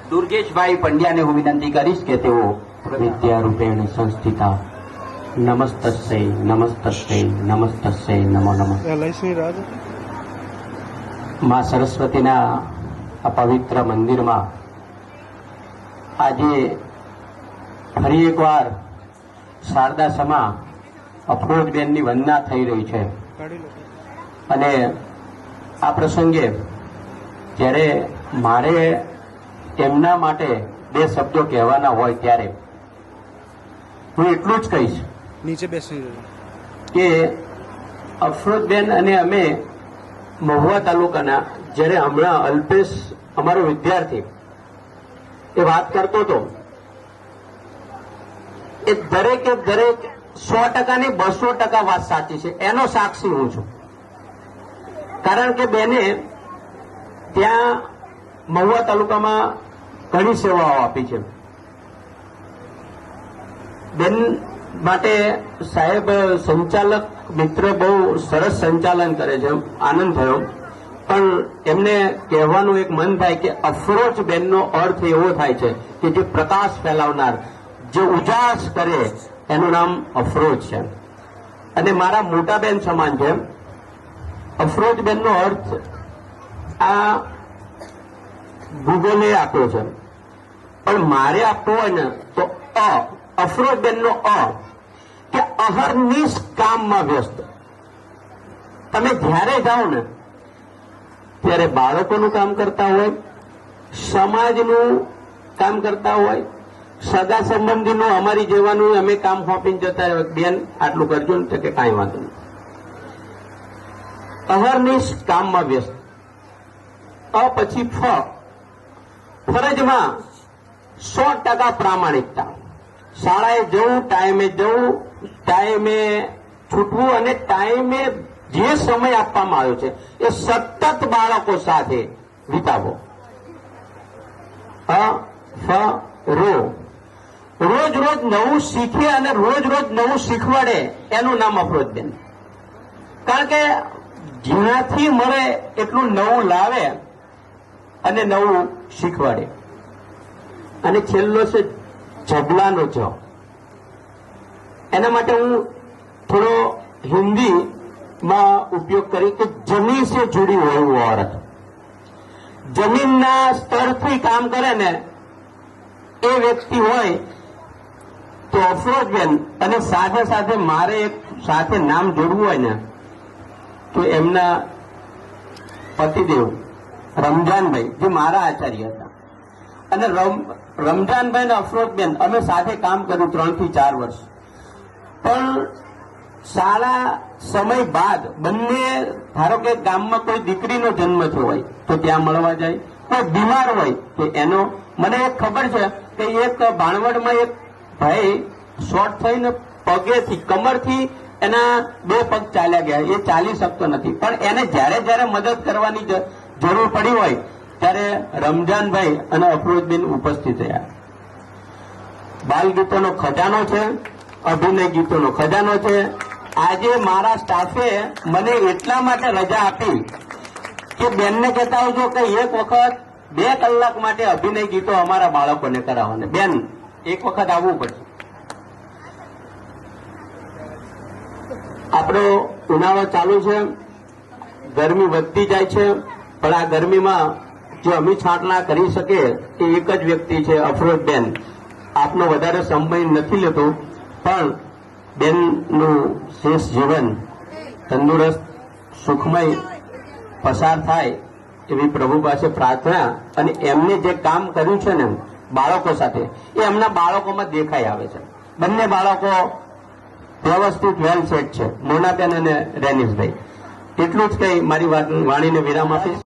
દુર્ગેશભાઈ પંડ્યાને હું વિનંતી કરીશ કે તેઓ વિદ્યારૂપેણ સંસ્થિતા નમસ્તસ્ય નમસ્તસ્ય નમસ્તસ્ય નમો નમઃ. મા સરસ્વતીના આ પવિત્ર મંદિરમાં આજે ફરી એકવાર શારદા સમા અફરોજબેનની વંદના થઈ રહી છે અને આ પ્રસંગે જ્યારે મારે એમના માટે બે શબ્દો કહેવાના હોય ત્યારે હું એટલું જ કહીશ નીચે બેસી કે અફરોજબેન અને અમે મહુવા તાલુકાના જ્યારે હમણાં અલ્પેશ અમારો વિદ્યાર્થી એ વાત કરતો હતો એ દરેકે દરેક 100% ની 200% વાત સાચી છે. એનો સાક્ષી હું છું. કારણ કે બેને ત્યાં મહુવા તાલુકામાં ઘણી સેવાઓ આપી છે. બેન માટે સાહેબ સંચાલક મિત્ર બહુ સરસ સંચાલન કરે છે, આનંદ થયો. પણ એમને કહેવાનું એક મન થાય કે અફરોજ બેનનો અર્થ એવો થાય છે કે જે પ્રકાશ ફેલાવનાર, જે ઉજાસ કરે, એનું નામ અફરોજ છે. અને મારા મોટા બેન સમાન છે. અફરોજ બેનનો અર્થ આ ગૂગલે આપ્યો છે, પણ મારે આપવો હોય ને તો અફરોજ બેનનો કે અહર્નિશ કામમાં વ્યસ્ત. તમે જ્યારે જાઓ ને ત્યારે બાળકોનું કામ કરતા હોય, સમાજનું કામ કરતા હોય, સગા સંબંધીનું અમારી જેવાનું અમે કામ સોંપીને જતા હોય, બેન આટલું કરજો ને તો કે કાંઈ વાંધો નહીં. અહર્નિશ કામમાં વ્યસ્ત. પછી ફરજમાં 100% પ્રામાણિકતા. શાળાએ જવું, ટાઈમે છૂટવું અને ટાઈમે જે સમય આપવામાં આવ્યો છે એ સતત બાળકો સાથે વિતાવો. રોજ રોજ નવું શીખે અને રોજ રોજ નવું શીખવાડે, એનું નામ અફરોજબેન. કારણ કે જ્યાંથી મળે એટલું નવું લાવે અને નવું શીખવાડે. અને છેલ્લો છે જબલાનો જ. એના માટે હું થોડો હિન્દીમાં ઉપયોગ કરી કે જમીન સે જુડી હોય એવું औरत. જમીનના સ્તરથી કામ કરે ને એ વ્યક્તિ હોય તો અફરોજબેન. અને સાથે સાથે મારે એક સાથે નામ જોડવું હોય ને તો એમના પતિદેવ રમજાનભાઈ, જે મારા આચાર્ય હતા. અને રમજાનભાઈ ને અફરોજબેન અમે સાથે કામ કર્યું 3 થી 4 વર્ષ. પણ સારા સમય બાદ બંને, ધારો કે ગામમાં કોઈ દીકરીનો જન્મ થયો હોય તો ત્યાં મળવા જાય, કોઈ બીમાર હોય તો એનો. મને એક ખબર છે કે એક ભાણવડમાં એક ભાઈ શોર્ટ થઈને પગેથી, કમરથી એના 2 પગ ચાલ્યા ગયા, એ ચાલી શકતો નથી. પણ એને જ્યારે જ્યારે મદદ કરવાની જરૂર પડી હોય ત્યારે રમજાનભાઈ અને અફરોજબેન ઉપસ્થિત રહ્યા. બાલ ગીતોનો ખજાનો છે, અભિનય ગીતોનો ખજાનો છે. આજે મારા સ્ટાફે મને એટલા માટે રજા આપી કે બેનને કહેતા આવજો કે એક વખત 2 કલાક માટે અભિનય ગીતો અમારા બાળકોને કરાવવાને. બેન, એક વખત આવવું પડશે. આપણો ઉનાળો ચાલુ છે, ગરમી વધતી જાય છે, પણ આ ગરમીમાં જે અમી છાંટણા કરી શકે એ એક જ વ્યક્તિ છે, અફરોજબેન. આપનો વધારે સમય નથી લેતો, પણ બેનનું શેષ જીવન તંદુરસ્ત, સુખમય પસાર થાય એવી પ્રભુ પાસે પ્રાર્થના. અને એમને જે કામ કર્યું છે ને બાળકો સાથે, એ એમના બાળકોમાં દેખાઈ આવે છે. બંને બાળકો વ્યવસ્થિત વેલ સેટ છે, મોનાબેન અને રેનિશભાઈ. એટલું જ કહી મારી વાણીને વિરામ આપીશ.